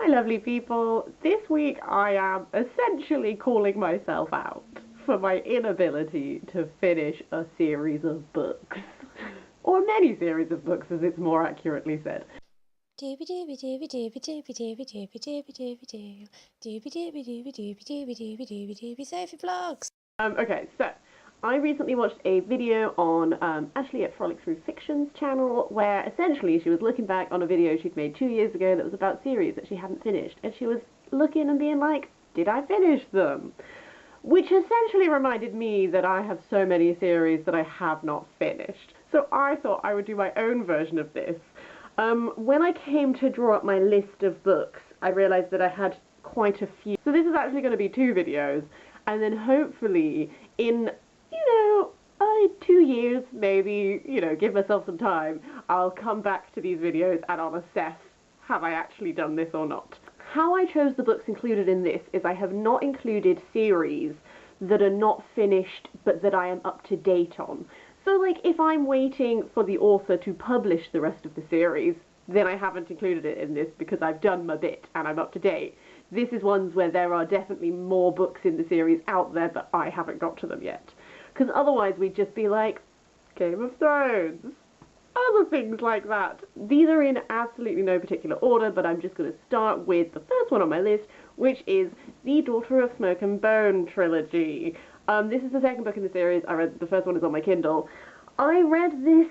Hi lovely people, this week I am essentially calling myself out for my inability to finish a series of books. Or many series of books as it's more accurately said. Sophie Vlogs. Okay, so I recently watched a video on Ashley at Frolic Through Fiction's channel where essentially she was looking back on a video she'd made 2 years ago that was about series that she hadn't finished, and she was looking and being like, did I finish them? Which essentially reminded me that I have so many series that I have not finished. So I thought I would do my own version of this. When I came to draw up my list of books, I realised that I had quite a few. So this is actually going to be 2 videos, and then hopefully in, 2 years, maybe, give myself some time, I'll come back to these videos and I'll assess, have I actually done this or not? How I chose the books included in this is I have not included series that are not finished but that I am up to date on. So like if I'm waiting for the author to publish the rest of the series, then I haven't included it in this because I've done my bit and I'm up to date. This is ones where there are definitely more books in the series out there but I haven't got to them yet. Because otherwise we'd just be like, Game of Thrones, other things like that. These are in absolutely no particular order, but I'm just going to start with the first one on my list, which is the Daughter of Smoke and Bone trilogy. This is the second book in the series. I read the first one is on my Kindle. I read this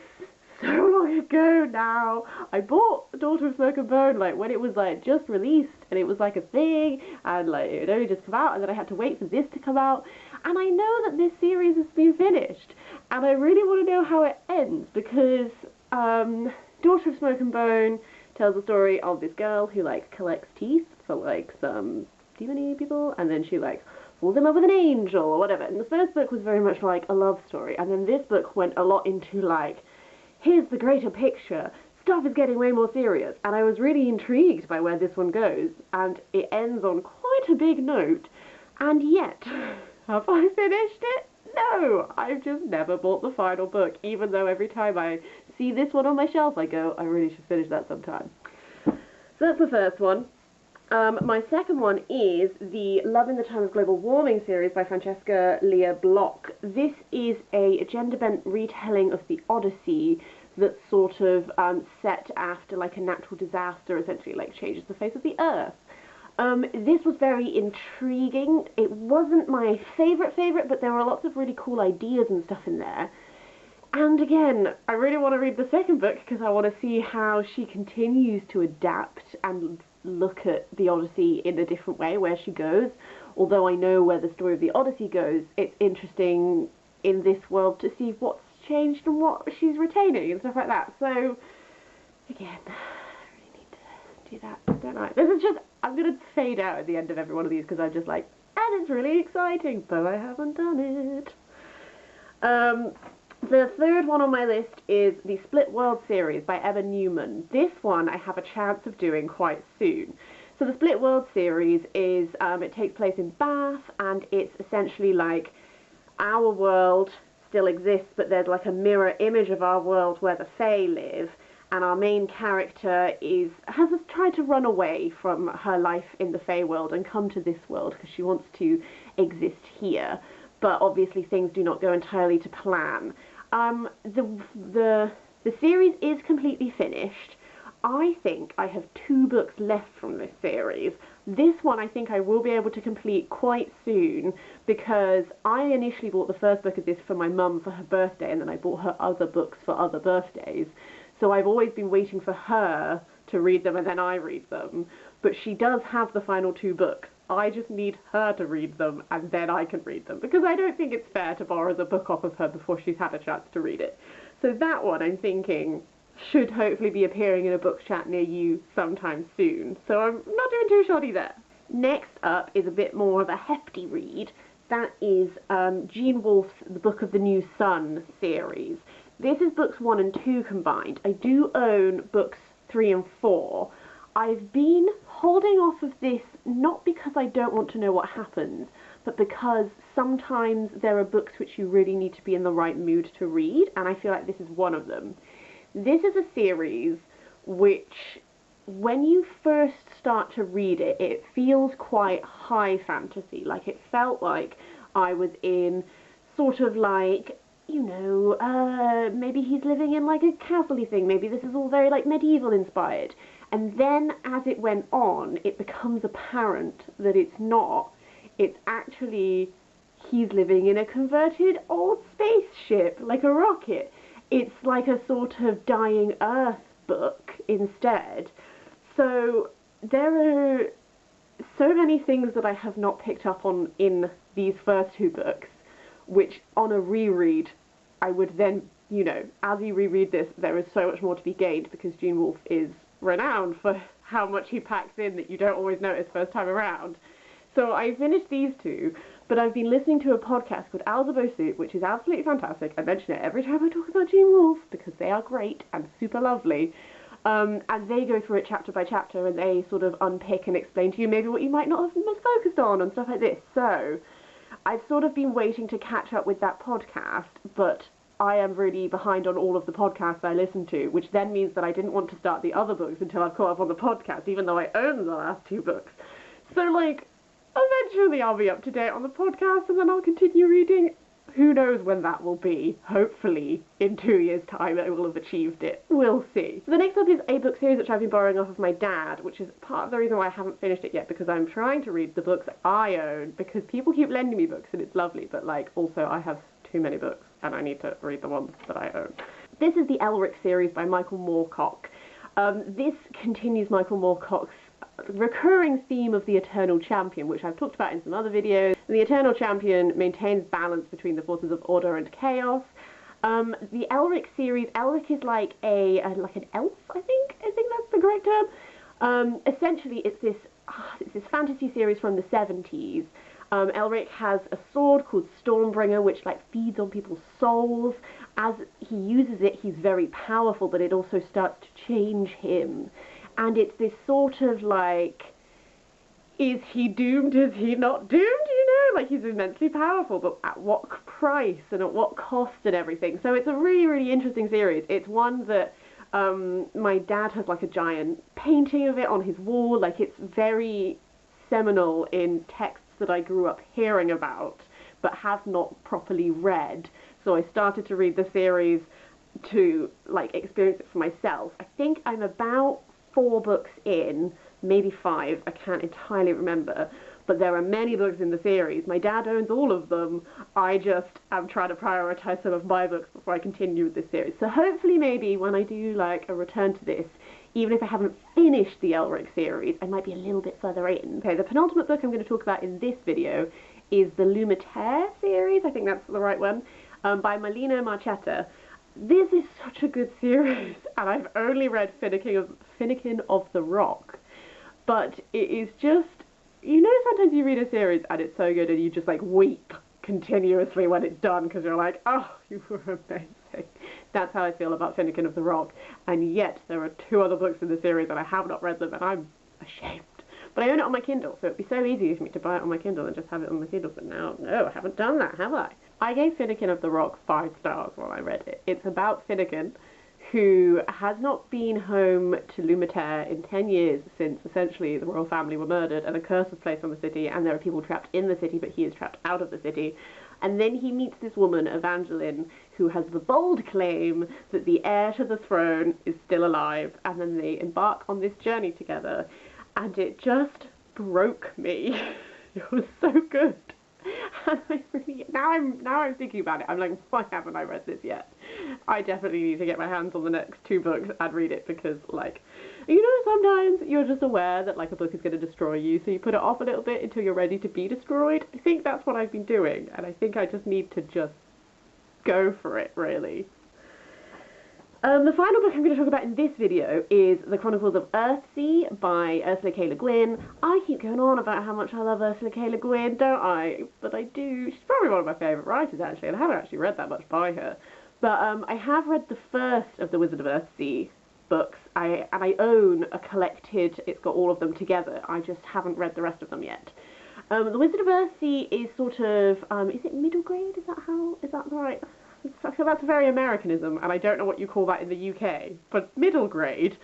so long ago now. I bought Daughter of Smoke and Bone like when it was like just released and it was like a thing and like it had only just come out, and then I had to wait for this to come out, and I know that this series has been finished and I really want to know how it ends because Daughter of Smoke and Bone tells the story of this girl who like collects teeth for like some demon-y people, and then she like falls in love with an angel or whatever. And the first book was very much like a love story, and then this book went a lot into like, here's the greater picture, stuff is getting way more serious, and I was really intrigued by where this one goes, and it ends on quite a big note, and yet, have I finished it? No! I've just never bought the final book, even though every time I see this one on my shelf I go, I really should finish that sometime. So that's the first one. My second one is the Love in the Time of Global Warming series by Francesca Bloch. This is a gender-bent retelling of the Odyssey that's sort of set after like a natural disaster, essentially like changes the face of the earth. This was very intriguing. It wasn't my favourite, but there were lots of really cool ideas and stuff in there. And again, I really want to read the second book because I want to see how she continues to adapt and look at the Odyssey in a different way where she goes. Although I know where the story of the Odyssey goes, it's interesting in this world to see what's changed and what she's retaining and stuff like that. So, again, I really need to do that, don't I? This is just, I'm going to fade out at the end of every one of these because I'm just like, and it's really exciting, but I haven't done it. The third one on my list is the Split World series by Newman. This one I have a chance of doing quite soon. So the Split World series is, it takes place in Bath, and it's essentially like our world still exists, but there's like a mirror image of our world where the Fae live, and our main character has tried to run away from her life in the Fae world and come to this world because she wants to exist here. But obviously things do not go entirely to plan. The series is completely finished. I think I have 2 books left from this series. This one I think I will be able to complete quite soon because I initially bought the first book of this for my mum for her birthday, and then I bought her other books for other birthdays. So I've always been waiting for her to read them and then I read them. But she does have the final 2 books. I just need her to read them and then I can read them, because I don't think it's fair to borrow the book off of her before she's had a chance to read it. So that one, I'm thinking, should hopefully be appearing in a book chat near you sometime soon. So I'm not doing too shoddy there. Next up is a bit more of a hefty read. That is Jean Wolfe's The Book of the New Sun series. This is books 1 and 2 combined. I do own books 3 and 4. I've been holding off of this not because I don't want to know what happens, but because sometimes there are books which you really need to be in the right mood to read, and I feel like this is one of them. This is a series which when you first start to read it, it feels quite high fantasy. Like, it felt like I was in sort of like, you know, maybe he's living in like a castle-y thing. Maybe this is all very like medieval inspired. And then as it went on, it becomes apparent that it's not. It's actually he's living in a converted old spaceship, like a rocket. It's like a sort of dying Earth book instead. So there are so many things that I have not picked up on in these first two books, which on a reread I would then, you know, as you reread this, there is so much more to be gained, because Gene Wolfe is renowned for how much he packs in that you don't always notice first time around. So I finished these two, but I've been listening to a podcast called Owls Above Soup, which is absolutely fantastic. I mention it every time I talk about Gene Wolfe, because they are great and super lovely. And they go through it chapter by chapter, and they sort of unpick and explain to you maybe what you might not have focused on and stuff like this. So I've sort of been waiting to catch up with that podcast, but I am really behind on all of the podcasts I listen to, which then means that I didn't want to start the other books until I've caught up on the podcast, even though I own the last two books. So, like, eventually I'll be up to date on the podcast, and then I'll continue reading. Who knows when that will be? Hopefully in 2 years' time I will have achieved it. We'll see. So the next up is a book series which I've been borrowing off of my dad, which is part of the reason why I haven't finished it yet, because I'm trying to read the books I own, because people keep lending me books and it's lovely, but like also I have too many books and I need to read the ones that I own. This is the Elric series by Michael Moorcock. This continues Michael Moorcock's recurring theme of the Eternal Champion, which I've talked about in some other videos. The Eternal Champion maintains balance between the forces of order and chaos. The Elric series, Elric is like an elf, I think that's the correct term. Essentially, it's this fantasy series from the 70s. Elric has a sword called Stormbringer, which like feeds on people's souls. As he uses it, he's very powerful, but it also starts to change him. And it's this sort of like, is he doomed, is he not doomed, you know? Like, he's immensely powerful, but at what price and at what cost and everything. So it's a really, really interesting series. It's one that my dad has like a giant painting of it on his wall. Like, it's very seminal in texts that I grew up hearing about, but have not properly read. So I started to read the series to like experience it for myself. I think I'm about 4 books in, maybe 5, I can't entirely remember, but there are many books in the series. My dad owns all of them. I just am trying to prioritize some of my books before I continue with this series. So hopefully maybe when I do like a return to this, even if I haven't finished the Elric series, I might be a little bit further in. Okay, the penultimate book I'm going to talk about in this video is the Lumatere series, I think that's the right one, by Marlina Marchetta. This is such a good series, and I've only read Finnegan of the Rock, but it is just, you know, sometimes you read a series and it's so good and you just like weep continuously when it's done because you're like, oh, you were amazing. That's how I feel about Finnegan of the Rock, and yet there are 2 other books in the series and I have not read them, and I'm ashamed. But I own it on my Kindle, so it'd be so easy for me to buy it on my Kindle and just have it on my Kindle, but now, no, I haven't done that, have I? I gave Finnegan of the Rock 5 stars when I read it. It's about Finnegan, who has not been home to Lumatere in 10 years since essentially the royal family were murdered and a curse was placed on the city, and there are people trapped in the city, but he is trapped out of the city. And then he meets this woman, Evangeline, who has the bold claim that the heir to the throne is still alive, and then they embark on this journey together, and it just broke me. It was so good. And I really, now I'm thinking about it, I'm like, why haven't I read this yet? I definitely need to get my hands on the next 2 books and read it, because like, you know, sometimes you're just aware that like a book is going to destroy you, so you put it off a little bit until you're ready to be destroyed. I think that's what I've been doing, and I think I just need to just go for it, really. The final book I'm going to talk about in this video is The Chronicles of Earthsea by Ursula K. LeGuin. I keep going on about how much I love Ursula K. LeGuin, don't I? But I do. She's probably one of my favourite writers, actually, and I haven't actually read that much by her. But I have read the first of the Wizard of Earthsea books, and I own a collected, it's got all of them together. I just haven't read the rest of them yet. The Wizard of Earthsea is sort of, is it middle grade? Is that right? I feel that's a very Americanism, and I don't know what you call that in the UK, but middle grade.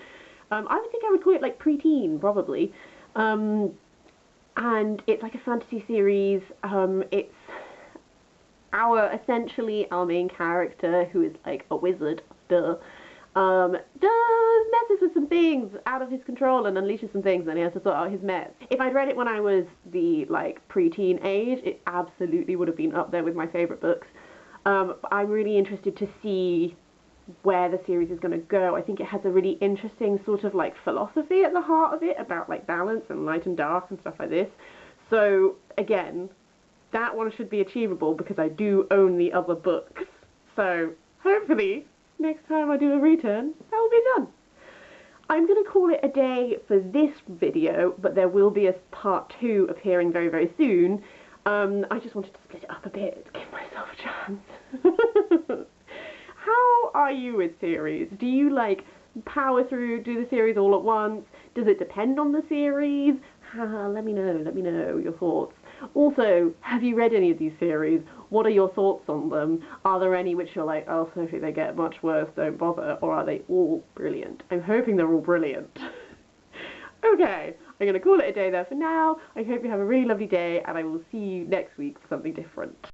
I would think I would call it like preteen, probably. And it's like a fantasy series. It's essentially our main character, who is like a wizard, does messes with some things out of his control and unleashes some things, and then he has to sort out his mess. If I'd read it when I was the like preteen age, it absolutely would have been up there with my favourite books. I'm really interested to see where the series is going to go. I think it has a really interesting sort of like philosophy at the heart of it about like balance and light and dark and stuff like this. So again, that one should be achievable because I do own the other books. So hopefully next time I do a return, that will be done. I'm going to call it a day for this video, but there will be a part 2 appearing very, very soon. I just wanted to split it up a bit to give myself a chance. How are you with series? Do you like power through, do the series all at once? Does it depend on the series? Let me know your thoughts. Also, have you read any of these series? What are your thoughts on them? Are there any which you're like, oh, Sophie, they get much worse, don't bother? Or are they all brilliant? I'm hoping they're all brilliant. Okay, I'm going to call it a day there for now. I hope you have a really lovely day, and I will see you next week for something different.